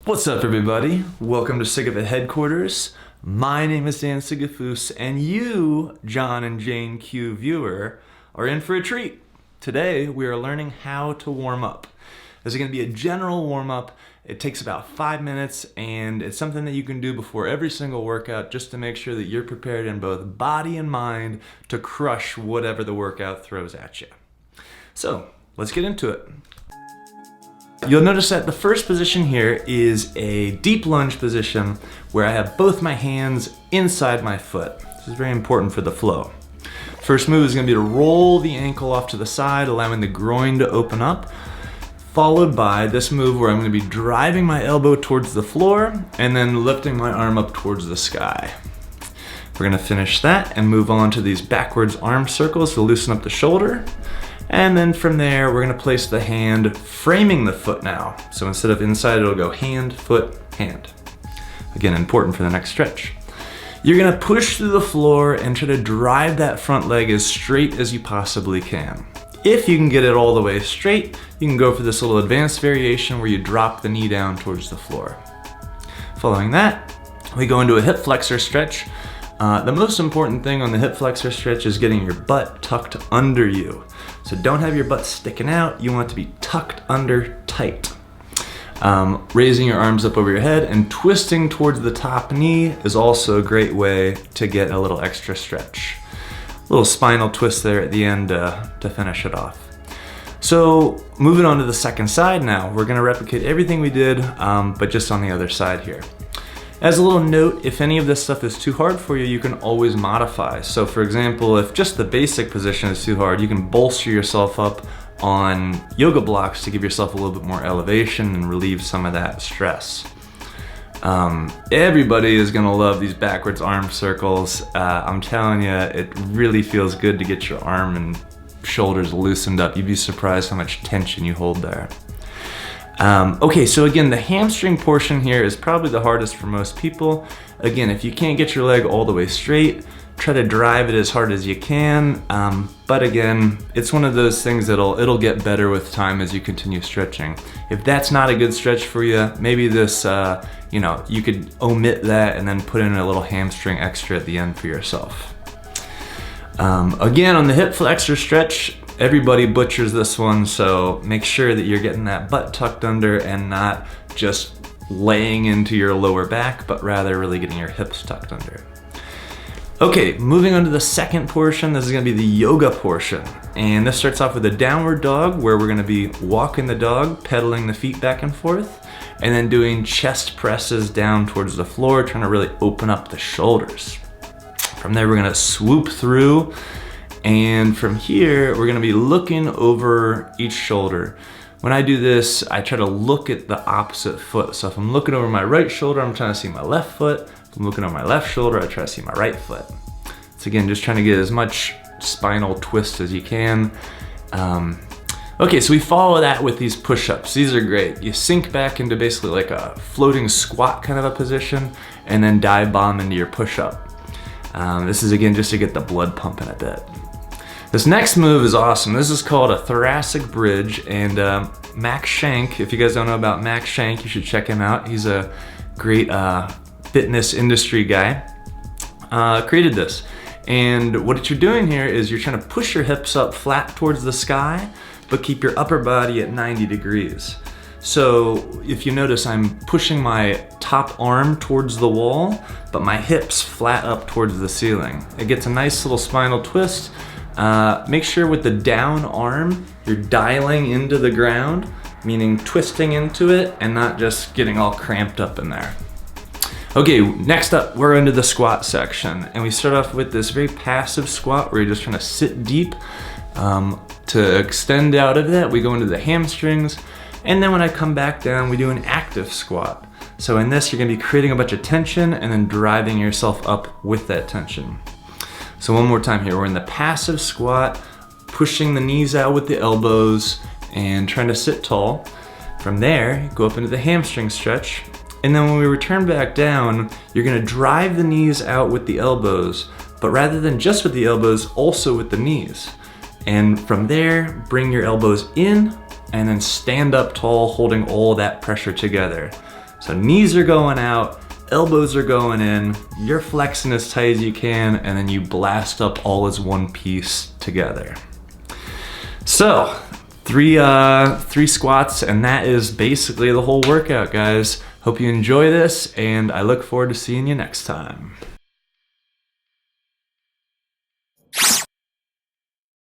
What's up, everybody? Welcome to Sigafit headquarters. My name is Dan Sigafus, and you, John and Jane Q viewer, are in for a treat. Today, we are learning how to warm up. This is going to be a general warm up. It takes about 5 minutes, and it's something that you can do before every single workout just to make sure that you're prepared in both body and mind to crush whatever the workout throws at you. So, let's get into it. You'll notice that the first position here is a deep lunge position where I have both my hands inside my foot. This is very important for the flow. First move is going to be to roll the ankle off to the side, allowing the groin to open up, followed by this move where I'm going to be driving my elbow towards the floor and then lifting my arm up towards the sky. We're going to finish that and move on to these backwards arm circles to loosen up the shoulder. And then from there, we're gonna place the hand framing the foot now. So instead of inside, it'll go hand, foot, hand. Again, important for the next stretch. You're gonna push through the floor and try to drive that front leg as straight as you possibly can. If you can get it all the way straight, you can go for this little advanced variation where you drop the knee down towards the floor. Following that, we go into a hip flexor stretch. The most important thing on the hip flexor stretch is getting your butt tucked under you. So don't have your butt sticking out, you want it to be tucked under tight. Raising your arms up over your head and twisting towards the top knee is also a great way to get a little extra stretch. A little spinal twist there at the end to finish it off. So moving on to the second side now, we're gonna replicate everything we did, but just on the other side here. As a little note, if any of this stuff is too hard for you, you can always modify. So for example, if just the basic position is too hard, you can bolster yourself up on yoga blocks to give yourself a little bit more elevation and relieve some of that stress. Everybody is gonna love these backwards arm circles. I'm telling you, it really feels good to get your arm and shoulders loosened up. You'd be surprised how much tension you hold there. Okay, so again, the hamstring portion here is probably the hardest for most people. Again, if you can't get your leg all the way straight, try to drive it as hard as you can. But again, it's one of those things that'll get better with time as you continue stretching. If that's not a good stretch for you, maybe this, you could omit that and then put in a little hamstring extra at the end for yourself. Again, on the hip flexor stretch, everybody butchers this one, so make sure that you're getting that butt tucked under and not just laying into your lower back, but rather really getting your hips tucked under. Okay, moving on to the second portion, this is gonna be the yoga portion. And this starts off with a downward dog where we're gonna be walking the dog, pedaling the feet back and forth, and then doing chest presses down towards the floor, trying to really open up the shoulders. From there, we're gonna swoop through. And from here, we're gonna be looking over each shoulder. When I do this, I try to look at the opposite foot. So if I'm looking over my right shoulder, I'm trying to see my left foot. If I'm looking over my left shoulder, I try to see my right foot. So again, just trying to get as much spinal twist as you can. Okay, so we follow that with these push-ups. These are great. You sink back into basically like a floating squat kind of a position and then dive bomb into your push-up. This is again, just to get the blood pumping a bit. This next move is awesome. This is called a thoracic bridge, and Max Shank, if you guys don't know about Max Shank, you should check him out. He's a great fitness industry guy. Created this. And what you're doing here is you're trying to push your hips up flat towards the sky, but keep your upper body at 90 degrees. So if you notice, I'm pushing my top arm towards the wall, but my hips flat up towards the ceiling. It gets a nice little spinal twist. Make sure with the down arm, you're dialing into the ground, meaning twisting into it and not just getting all cramped up in there. Okay, next up, we're into the squat section. And we start off with this very passive squat where you're just trying to sit deep. To extend out of that, we go into the hamstrings. And then when I come back down, we do an active squat. So in this, you're gonna be creating a bunch of tension and then driving yourself up with that tension. So one more time here, we're in the passive squat, pushing the knees out with the elbows and trying to sit tall. From there, go up into the hamstring stretch. And then when we return back down, you're gonna drive the knees out with the elbows, but rather than just with the elbows, also with the knees. And from there, bring your elbows in and then stand up tall, holding all that pressure together. So So knees are going out, elbows are going in, you're flexing as tight as you can, and then you blast up all as one piece together. So, three squats, and that is basically the whole workout, guys. Hope you enjoy this, and I look forward to seeing you next time.